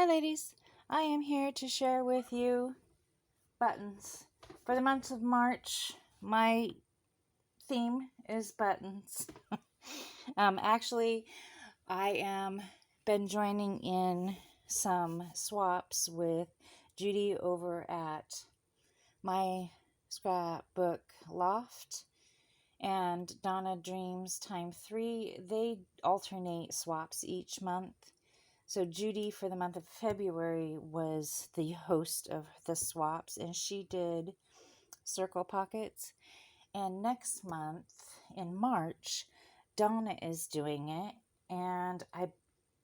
Hi ladies, I am here to share with you buttons. For the month of March, my theme is buttons. Actually, I am been joining in some swaps with Judy over at my scrapbook loft and Donna Dreams Time 3. They alternate swaps each month. So Judy, for the month of February, was the host of the swaps, and she did circle pockets. And next month, in March, Donna is doing it, and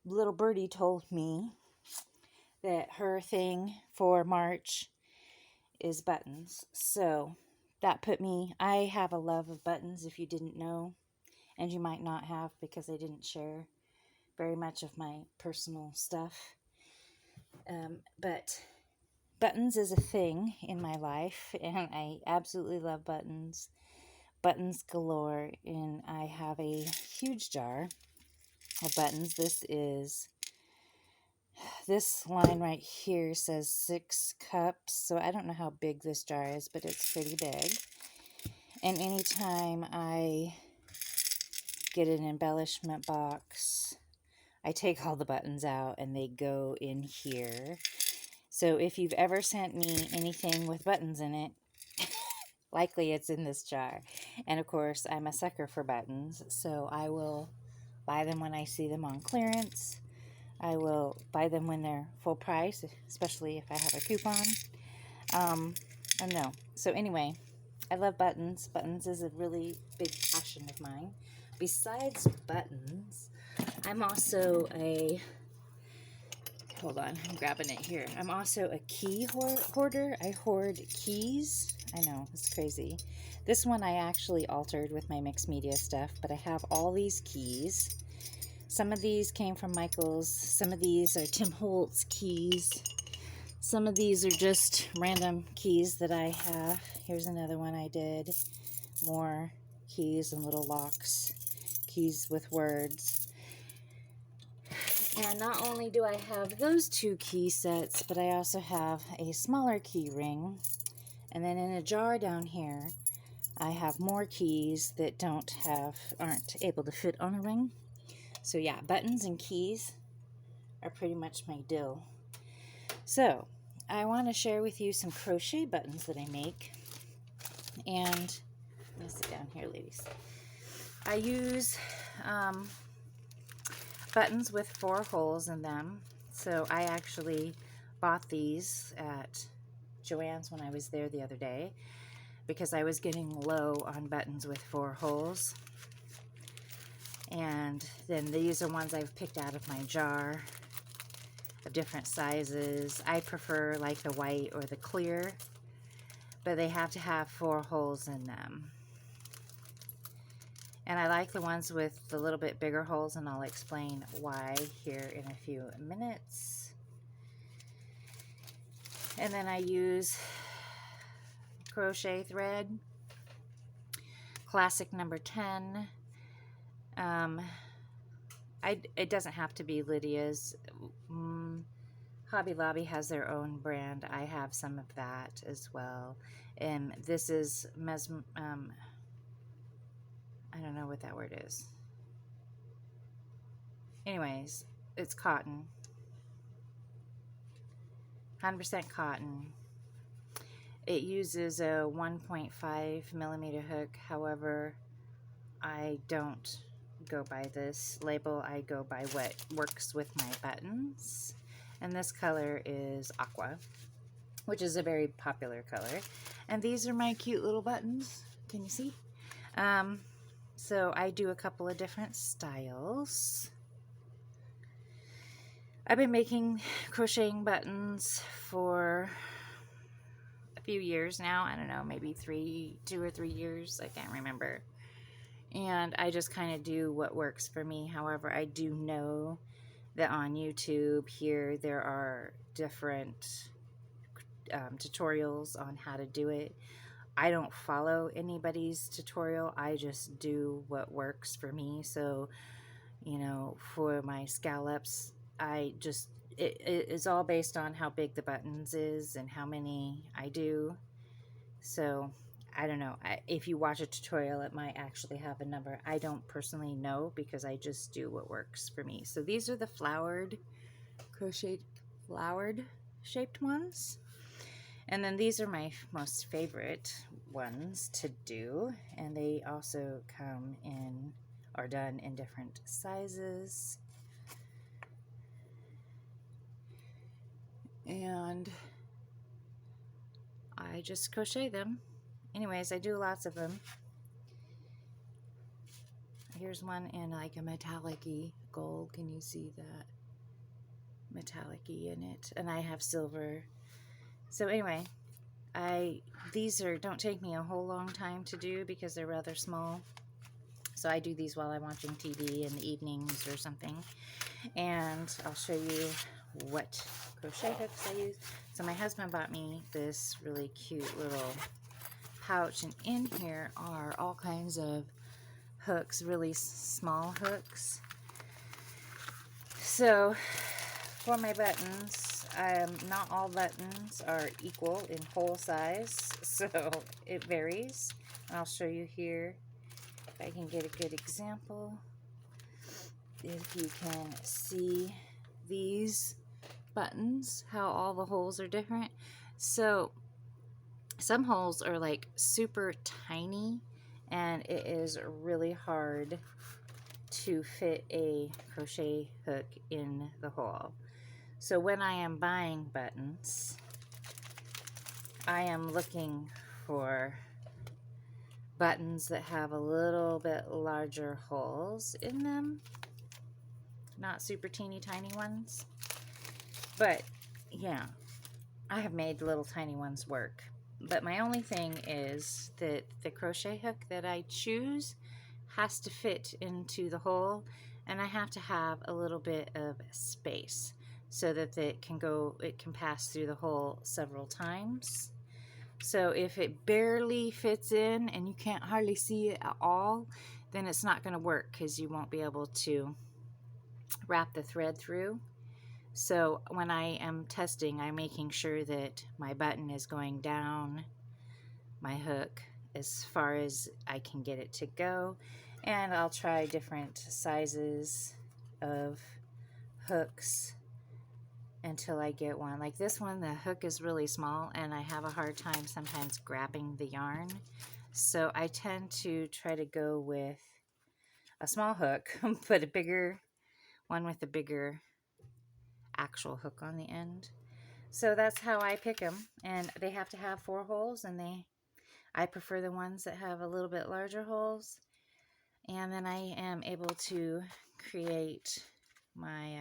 little birdie told me that her thing for March is buttons. So that put me, I have a love of buttons, if you didn't know, and you might not have because I didn't share very much of my personal stuff. But buttons is a thing in my life, and I absolutely love buttons. Buttons galore, and I have a huge jar of buttons. This line right here says 6 cups, so I don't know how big this jar is, but it's pretty big. And anytime I get an embellishment box, I take all the buttons out and they go in here. So if you've ever sent me anything with buttons in it, likely it's in this jar. And of course, I'm a sucker for buttons, so I will buy them when I see them on clearance. I will buy them when they're full price, especially if I have a coupon. I know. So anyway, I love buttons. Buttons is a really big passion of mine. Besides buttons, I'm also a... Hold on, I'm grabbing it here. I'm also a key hoarder. I hoard keys. I know, it's crazy. This one I actually altered with my mixed media stuff, but I have all these keys. Some of these came from Michael's. Some of these are Tim Holtz keys. Some of these are just random keys that I have. Here's another one I did. More keys and little locks. Keys with words. And not only do I have those 2 key sets, but I also have a smaller key ring. And then in a jar down here, I have more keys that aren't able to fit on a ring. So yeah, buttons and keys are pretty much my deal. So I want to share with you some crochet buttons that I make. And let me sit down here, ladies. I use buttons with 4 holes in them. So I actually bought these at Joann's when I was there the other day because I was getting low on buttons with 4 holes. And then these are ones I've picked out of my jar of different sizes. I prefer like the white or the clear, but they have to have 4 holes in them. And I like the ones with the little bit bigger holes, and I'll explain why here in a few minutes. And then I use crochet thread, classic number 10. It doesn't have to be Lydia's. Hobby Lobby has their own brand. I have some of that as well. And this is I don't know what that word is. Anyways, it's cotton. 100% cotton. It uses a 1.5 millimeter hook. However, I don't go by this label. I go by what works with my buttons. And this color is aqua, which is a very popular color. And these are my cute little buttons. Can you see? So I do a couple of different styles. I've been making crocheting buttons for a few years now. I don't know, maybe 2 or 3 years. I can't remember. And I just kind of do what works for me. However, I do know that on YouTube here there are different tutorials on how to do it. I don't follow anybody's tutorial. I just do what works for me. So, you know, for my scallops, I just it is all based on how big the buttons is and how many I do. So I don't know. If you watch a tutorial, it might actually have a number. I don't personally know because I just do what works for me. So these are the flowered shaped ones. And then these are my most favorite ones to do. And they also come in, are done in different sizes. And I just crochet them. Anyways, I do lots of them. Here's one in like a metallic-y gold. Can you see that? Metallic-y in it. And I have silver. So anyway, these don't take me a whole long time to do because they're rather small. So I do these while I'm watching TV in the evenings or something. And I'll show you what crochet hooks I use. So my husband bought me this really cute little pouch, and in here are all kinds of hooks, really small hooks. So for my buttons, not all buttons are equal in hole size, so it varies. And I'll show you here if I can get a good example. If you can see these buttons, how all the holes are different. So some holes are like super tiny, and it is really hard to fit a crochet hook in the hole. So when I am buying buttons, I am looking for buttons that have a little bit larger holes in them, not super teeny tiny ones. But yeah, I have made little tiny ones work. But my only thing is that the crochet hook that I choose has to fit into the hole, and I have to have a little bit of space so that it can pass through the hole several times. So if it barely fits in and you can't hardly see it at all, then it's not going to work because you won't be able to wrap the thread through. So when I am testing, I'm making sure that my button is going down my hook as far as I can get it to go. And I'll try different sizes of hooks until I get one. Like this one, the hook is really small and I have a hard time sometimes grabbing the yarn. So I tend to try to go with a small hook, but a bigger one with a bigger actual hook on the end. So that's how I pick them, and they have to have 4 holes, and I prefer the ones that have a little bit larger holes, and then I am able to create my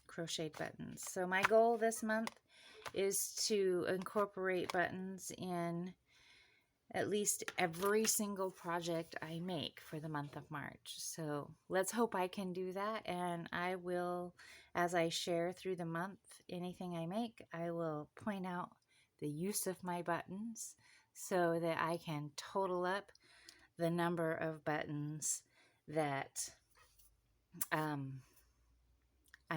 crocheted buttons. So my goal this month is to incorporate buttons in at least every single project I make for the month of March. So let's hope I can do that, and I will, as I share through the month anything I make, I will point out the use of my buttons so that I can total up the number of buttons that I'm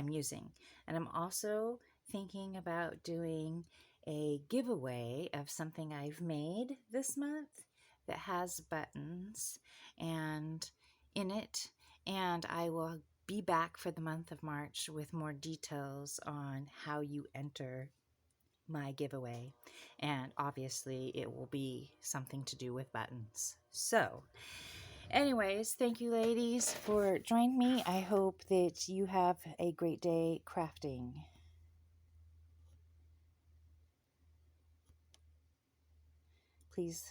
using. And I'm also thinking about doing a giveaway of something I've made this month that has buttons and in it, and I will be back for the month of March with more details on how you enter my giveaway, and obviously it will be something to do with buttons. So anyways, thank you ladies for joining me. I hope that you have a great day crafting. Please